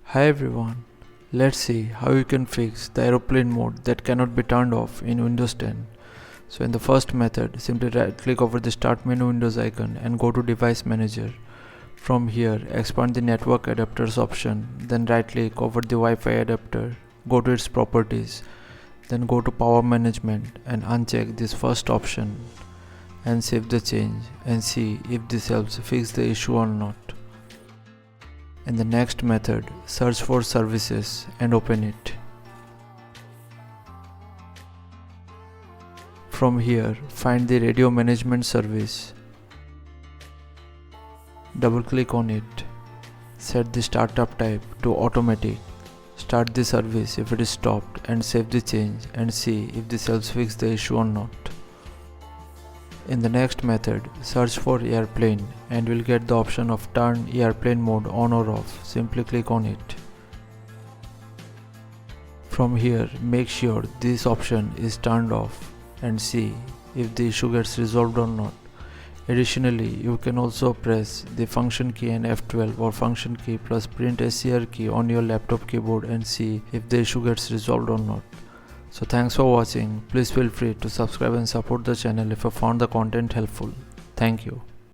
Hi everyone, let's see how you can fix the aeroplane mode that cannot be turned off in Windows 10. So in the first method, simply right click over the start menu Windows icon and go to device manager. From here, expand the network adapters option, then right click over the Wi-Fi adapter, go to its properties, then go to power management and uncheck this first option and save the change and see if this helps fix the issue or not. In the next method, search for services and open it. From here, find the radio management service. Double click on it. Set the startup type to automatic. Start the service if it is stopped and save the change and see if this helps fix the issue or not. In the next method, search for airplane and will get the option of turn airplane mode on or off. Simply click on it. From here, make sure this option is turned off and see if the issue gets resolved or not. Additionally, you can also press the function key and F12 or function key plus print SCR key on your laptop keyboard and see if the issue gets resolved or not. So thanks for watching. Please feel free to subscribe and support the channel if you found the content helpful. Thank you.